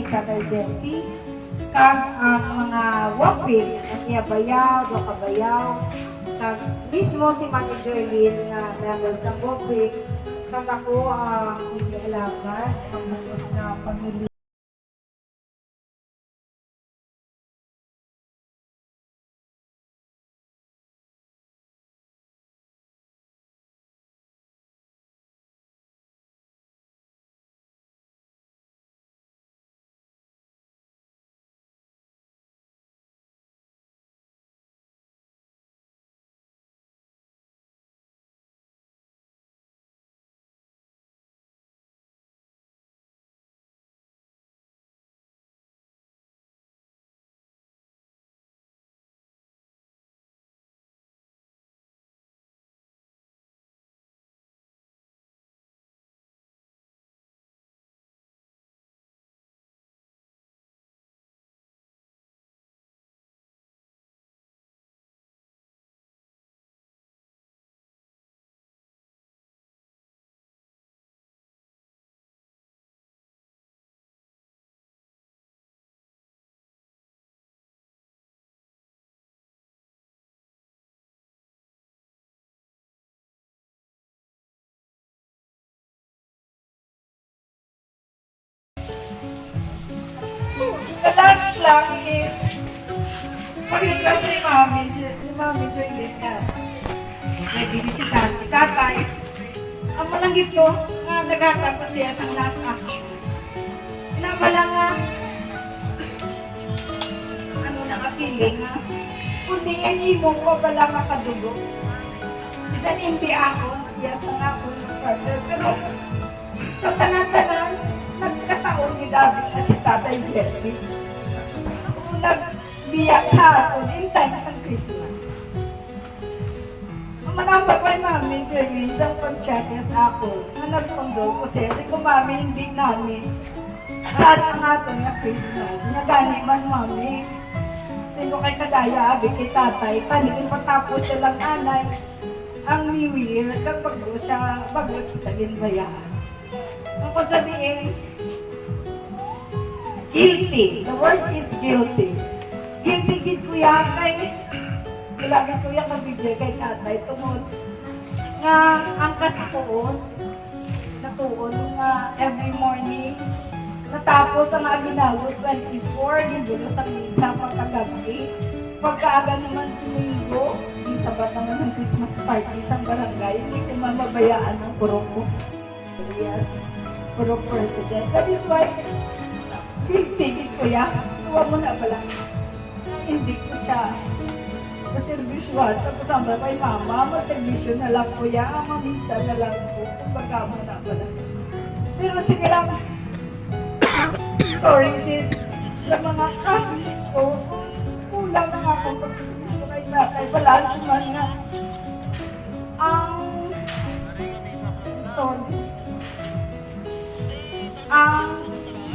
Tatay Jessie, kag ang mga waping, ang iyabayaw, wakabayaw, kag mismo si Mami Joylene na member sa waping, kag ako ang inialaman, ang bukas na pamilya. The last lang is pag-request ni Mami Joylene na may binisitahan si tatay. Ang malanggit ko nga nagatapos siya sa last action. Inabala nga ano na ka-feeling nga kundi mo ko bala makadugo. Bisan hindi ako, yes nga ako ng partner. Pero sa tanan-tanan, nagkataon ni David na si Tatay Jessie. Kung nagbiyak sa akin in time sa Christmas. Ang manambag kay Mami Joylene, isang pag-chat niya sa ako, na nagpandol ko siya. Kasi kung Mami, hindi namin. Saan ang ato na Christmas? Nagani man Mami. Sino kay kadaya, abi kay tatay, paligin patapos siya lang anay. Ang New Year, kapag siya, bago kita ginbayaan. Ang kung sabihin, guilty. The word is guilty. Guilty gid kuya kay lagi kuya kabigay kay tatay tungod nga ang kasuon natuon nga every morning natapos ang aginawod 24 gibulo sa misa pagkagabi pagkaaga naman Domingo di sabat naman sa Christmas party sa barangay hindi ko mamabayaan ang purok ko. Yes, purok president. That is why tigit ko ya, tuwa mo na pala. Hindi ko siya maservisyon. Tapos ang kay mama, maservisyon na lang ko ya, mamisa na lang ko. So baka mo na pala. Pero sige lang, sorry din sa mga cousins ko, kulang na akong pagservisyon kay tatay. Wala naman nga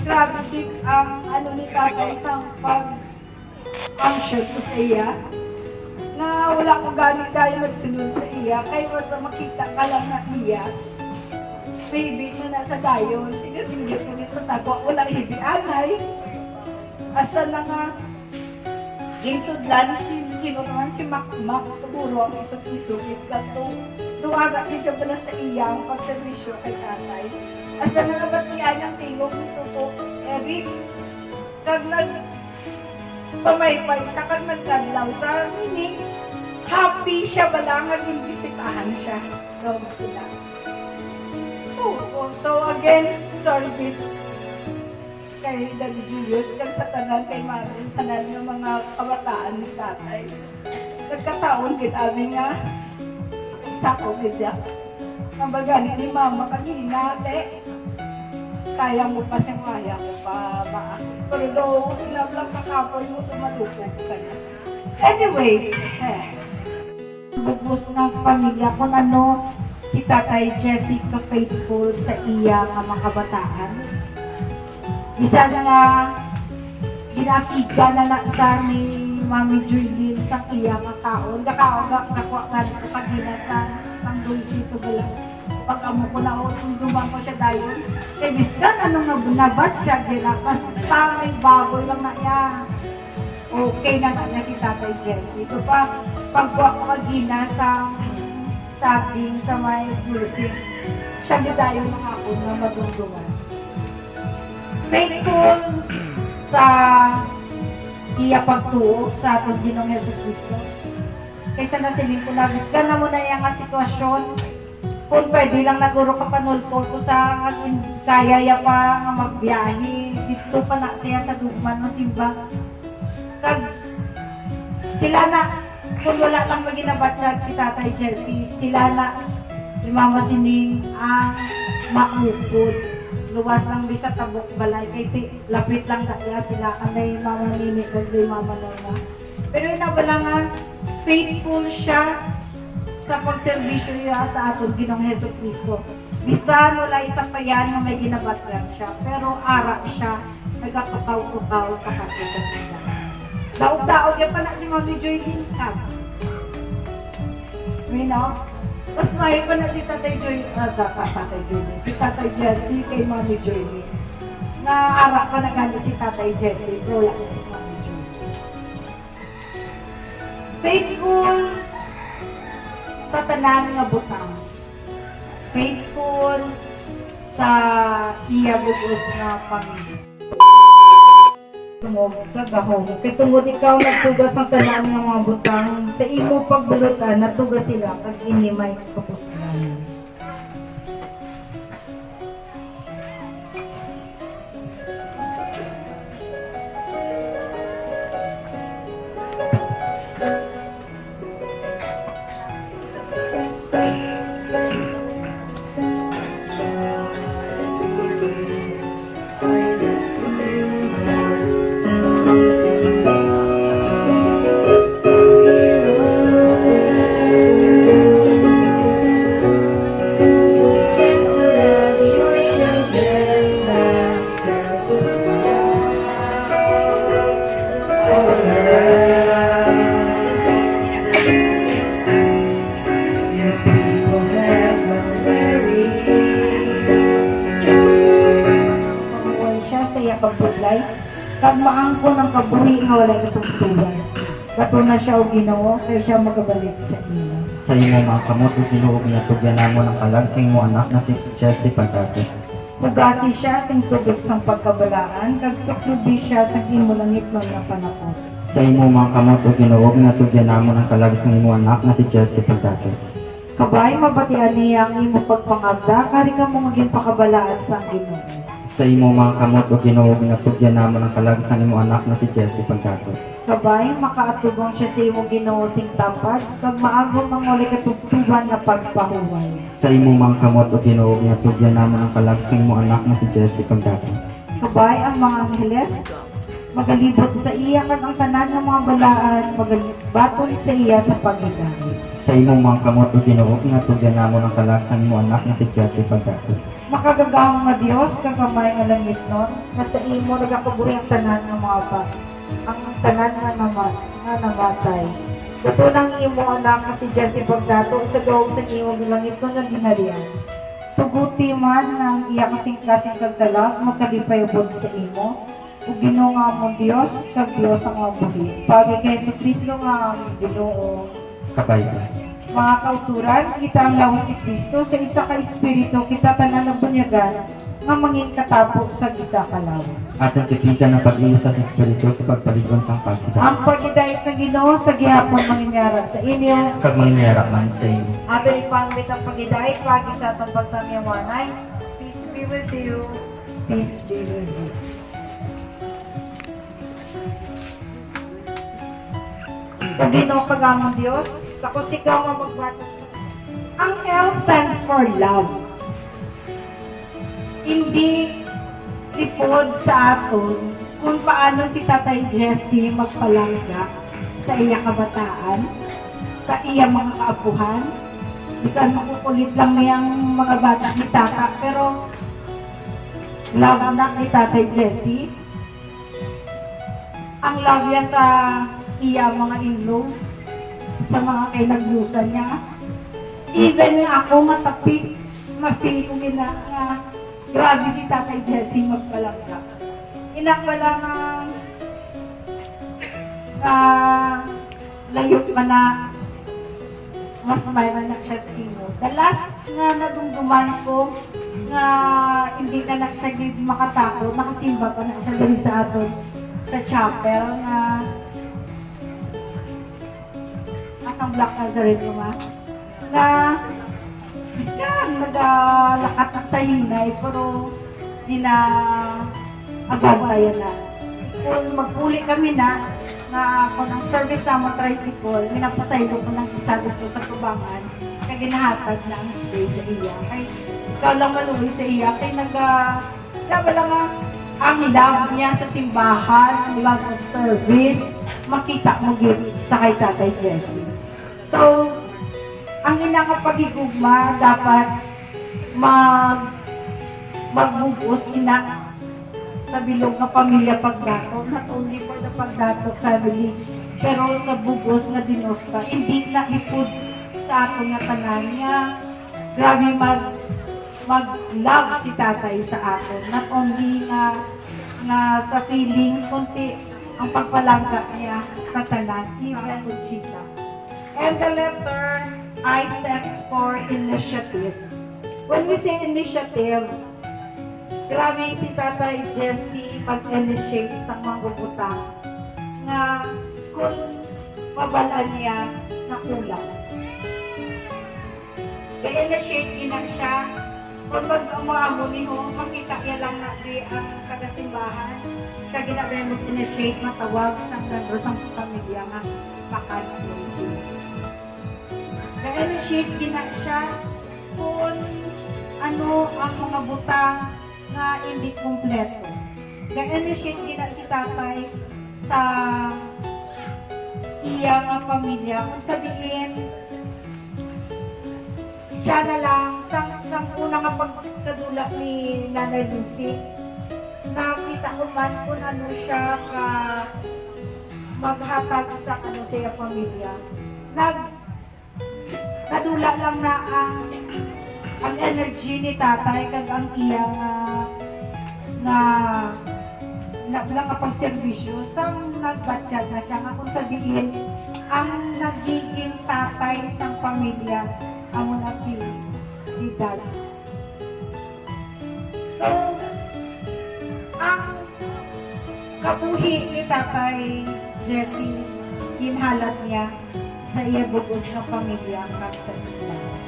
grabe din ang ano ni tatay sa pag-function ko sa iya na wala ko galing dahil magsunod sa iya kaya basta makita ka lang na iya baby na nasa dayon tinasinggit ko ni sa sako walang hibianay asa na nga ginsudlan sino naman si Makmak tuburo ang isot-isot kato duwaga kita pala sa iya ang pagservisyo kay tatay. Asa na nabatian ang tingog nito po, Eric. Kag nagpamaypay siya, kag nagkadlaw sa meaning, happy siya bala nga gimbisitahan siya. Daw sila. So again, story bit kay Daddy Julius, kag sa tanan kay Martin, tanan ng mga kabataan ni tatay. Nagkataon kit amin nga, isa ko kidya. Ang bagani ni mama kanina, kaya mo pa siyang kaya ko pa ba? Pero daw, lang kakapoy mo, tumalupog ka na. Anyways, bubos ng pamilya kung ano si Tatay Jessie ka-faithful sa iya nga mga kabataan. Bisa nga ginakiga na sa ni Mami Joylene sa iya nga kaon. Nakaon nakuha nga kanina sa Dulcito Balang pag amo ko na dumang ko siya dayon. Kay biskan anong nabatsyag nila, mas tamay baboy lang na yan. Okay na niya si Tatay Jesse. Ito pa, pagbuwa ko kagina sa saging sa may blessing, siya di dayon ng ako na madungdungan. Faithful sa iya pagtuo sa atong Ginoong Jesucristo. Kaysa nasilin ko na, biskan na mo na yung sitwasyon. Kung pwede lang naguro ka panultol ko sa akin, kaya ya pa nga magbiyahe. Dito pa na siya sa dugman ng simba. Kag sila na, kung wala lang maginabatsyag si Tatay Jesse, sila na, si Mama Sining ang maupod. Luwas lang bisa tabok balay, kay lapit lang kaya sila, kanday Mama Nini, kanday Mama Nona. Pero inabala nga, faithful siya sa pagserbisyo niya sa atong Ginoong Jesucristo. Bisan wala isang payan na may ginabatyan siya, pero ara siya, nagkatukaw-tukaw kapatid sa sila. Daog-daog yan pa na si Mami Joylyn ka. May no? Mas mahi pa na si Tatay Joylyn, si Tatay Jesse kay Mami Joylyn. Naara pa na gani si Tatay Jesse, pero wala na si Mami Joylyn. Faithful sa tanan nga butang. Faithful sa iya bugos na pamilya. Tungod kagahom. Kaya tungod ikaw nagtugas ng tanan nga mga butang, sa imo pagbulutan, natugas sila pag inimay kapuslanan. Pagbutlay, kag maangko ng kabuhi nga walay katugtugan. Bato na siya o Ginoo, kaya siya magabalik sa ino. Sa imo mga kamot, inuog niya tugyan mo ng kalag sa imo anak na si Chelsea Pagkati. Pugasi siya sing tubig sang pagkabalaan, kag suklubi siya sa imo langit man na panakot. Sa imo mga kamot, inuog niya tugyan mo ng kalag sa imo anak na si Chelsea Pagkati. Kabay, mabatian niya ang imo pagpangagda, kari ka mo maging pakabalaan sa Ginoo. Sa imo mga kamot, inuog niya tugyan mo ng kalag sa imo anak na si Chelsea Pagkati. Kabay, makaatubang siya sa imo Ginoo sing tapat, kag maagom ang uli katugtuban na pagpahuway. Sa imo mga kamot, inuog niya tugyan mo ng kalag sa imo anak na si Chelsea Pagkati. Kabay, ang mga angeles, magalibot sa iya, kag ang tanan ng mga balaan, magalibaton sa iya sa pagigari. Sa imo mga kamot, inuog niya tugyan mo ng kalag sa imo anak na si Chelsea Pagkati. Makagagahong nga Diyos, kagamay nga langit nun, na sa imo nagakabuhi ang tanan ng mga ang tanan nga namatay. Ito nang imo anak na si Jesse Bagdato, sa gawag sa imo langit nun ang ginarian. Tuguti man ng iya kasing-kasing kagtalag, magkalipayabod sa imo, o Ginoo nga mo Diyos, kag Diyos ang mabuhi. Pagi kay Jesucristo nga ang Ginoo. Kabay. Mga kauturan, kita ang lawas si Kristo sa isa ka Espiritu, kita tanan ng bunyagan nga manging katapok sa isa ka lawas. At ang tipitan ng pag-iisa sa Espiritu sa pagpaligon sa pagkita. Ang pagkidahil sa Ginoo sa gihapon mangyayara sa inyo. Kag mangyayara man sa imo. Ato ipangmit ang pagkidahil pagi sa atong pagtamyawanay. Peace be with you. Peace be with you. Kung Ginoo kagamang Diyos, ako sigaw nga magbatok. Ang L stands for love. Hindi lipod sa aton kung paano si Tatay Jesse magpalangga sa iya kabataan, sa iya mga kaapuhan. Bisan makukulit lang niyang mga bata ni Tata, pero love na ni Tatay Jesse. Ang love niya sa iya mga in-laws, sa mga kainaglusan niya. Even nga ako matapik, ma-feel ko nga grabe si Tatay Jesse magpalangka. Ina pa lang layot man na mas may manak siya sa inyo. The last nga nadungduman ko nga hindi na siya makatako, nakasimba pa na siya dali sa aton sa chapel nga asang Black Nazarene nga na iskan nagalakat na sa hinay pero di na agantayan na. Kung magpuli kami na kung ang service na mo tricycle, minapasaylo ko ng isa dito sa tubangan, kaya ginahatag na ang stay sa iya. Kaya ikaw lang maluwi sa iya, kaya wala nga ang love niya sa simbahan, ang love of service, makita mo gid sa kay Tatay Jesse. So, ang inakapagigugma dapat magbubos ina sa bilog na pamilya pagdato, not only for the pagdato family, pero sa bugos nga dinosta, hindi na ipod sa ato nga tanan niya. Grabe mag-love si Tatay sa ato, not only nga sa feelings, kundi ang pagpalangka niya sa tanan, even Conchita. And the letter I stands for initiative. When we say initiative, grabe si Tatay Jesse mag-initiate sa manggugutang nga kung mabalaan niya na kulang. Ga-initiate din siya kung mag-umuamo niyo, makita niya lang na di ang kagasimbahan. Siya ginagawa mag-initiate matawag sa member sa pamilya nga pakanaplosi. Ga-initiate din siya kung ano ang mga butang na hindi kumpleto. Ga-initiate din si Tatay sa iyang pamilya. Kung sabihin, siya na lang, sang una nga pagkadula ni Nanay Lucy, nakita ko man kung ano siya ka maghatag sa siya pamilya. Nadula lang na ang energy ni Tatay kag ang iyang lang kapag servisyo sang nagbatsyad na siya nga kung sabihin ang nagiging tatay sa pamilya amo na si Dad. So ang kabuhi ni Tatay Jesse ginhalat niya sa iya bugos ng pamilya kag sa simbahan.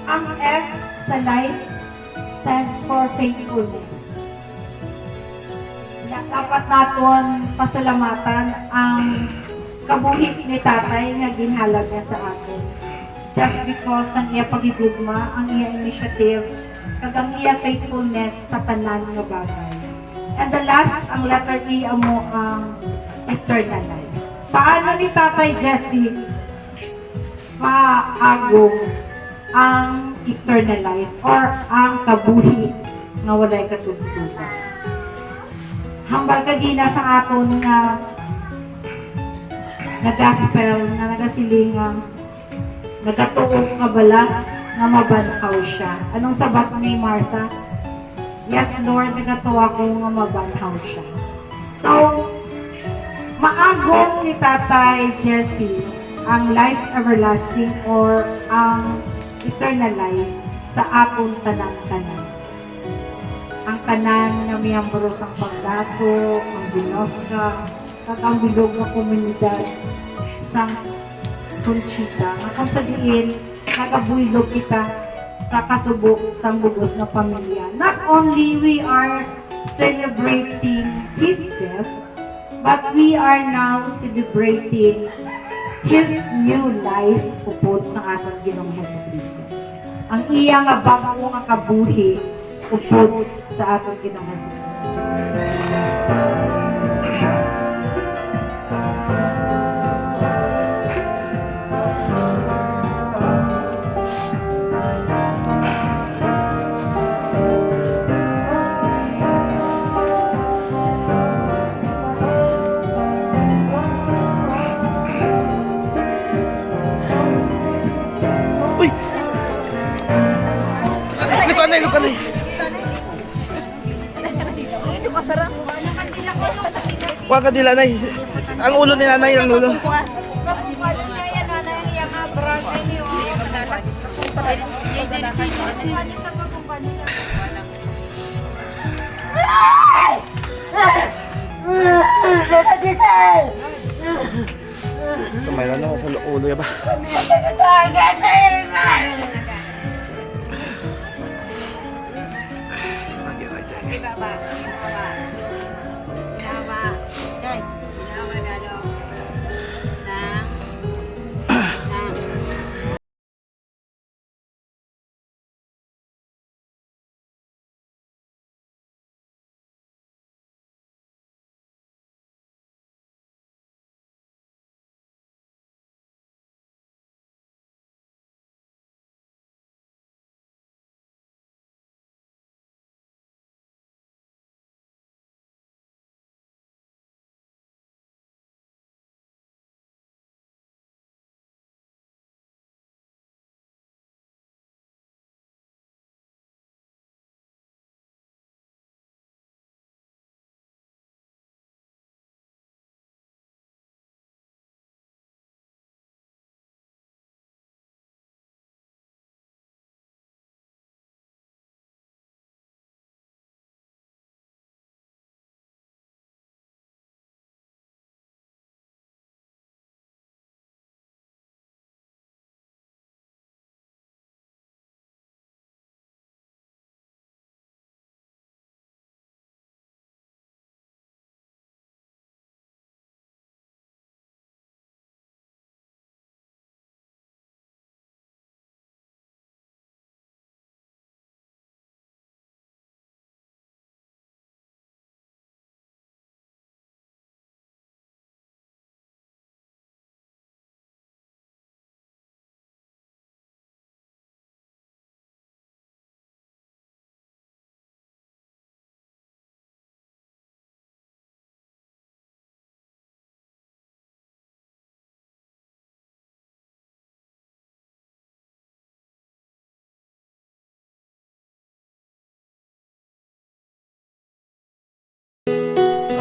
Ang F sa life stands for faithfulness. Dapat naton pasalamatan ang kabuhi ni Tatay nga ginhalag niya sa atin. Just because ang iya pagigugma, ang iya initiative, kag ang iya faithfulness sa tanan nga bagay. And the last, ang letter E amo ang eternal life. Paano ni Tatay Jesse maagong ang eternal life or ang kabuhi nga walay katugtugan? Hambal kagina sa aton nga gospel na nagasilingang nagatuog nga bala nga mabanhaw siya. Anong sabat ni Martha? Yes, Lord, nagatuwa ko nga mabanhaw siya. So, maagong ni Tatay Jesse ang life everlasting or ang eternal life sa atong tanan-tanan. Ang tanan nga miyambro sang pagdato, ang binosga, at ang bilog na komunidad sang Conchita. Nga kung sa diin, nagabuylog kita sa kasubok sang bugos na pamilya. Not only we are celebrating His death, but we are now celebrating His new life upod sa atong Ginoong Jesucristo. Ang iya nga bago nga kabuhi upod sa atong Ginoong Jesucristo. Kuha ka nila, Nay. Ang ulo ni Nanay, ang ulo. Mayroon na sa ulo ya ba?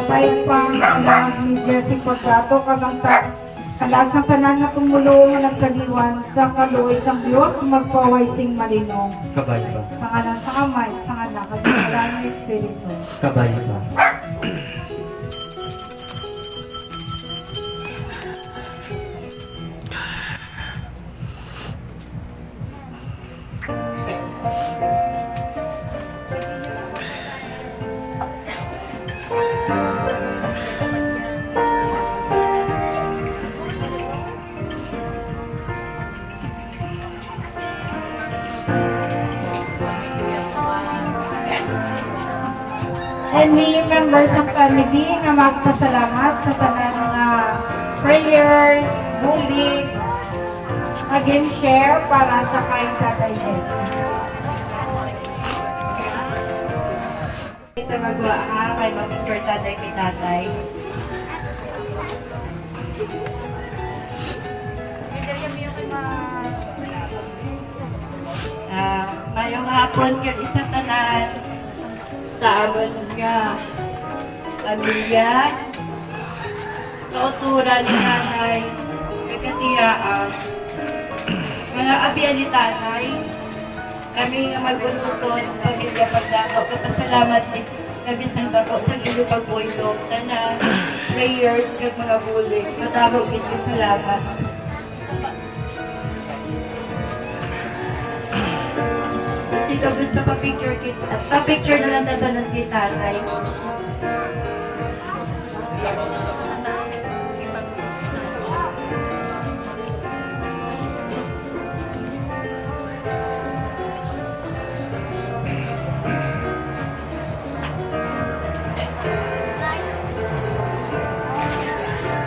May pang alam ni Jessie Pagkato kalag sa tanan na tumulong ng kaliwan sa kaluoy sang Diyos magpaway sing malinong. Kabayo ba? Sa ngalan sa kamay, sa ngalan kasi wala ng Espiritu. Kabayo ba? And we members ng family nga magpasalamat sa tanan nga prayers, bulig, again share para sa kay Tatay Jessie. Ito magwa ha, kay mag-picture tatay kay tatay. Mayong hapon yun isa tanan sa amon nga pamilya, kauturan ni nanay, kagatiaan, mga abiyan ni tatay, kami nga magbunuton, pamilya pagdako, kapasalamat din kami sa dako sa ilo pagbuylog, tanan, prayers, kag mga bulig, matawag din ko salamat. Kasi ito gusto pa-picture kita, at pa-picture na lang tatanan kay tatay.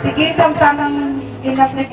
Sige, samtamang inap na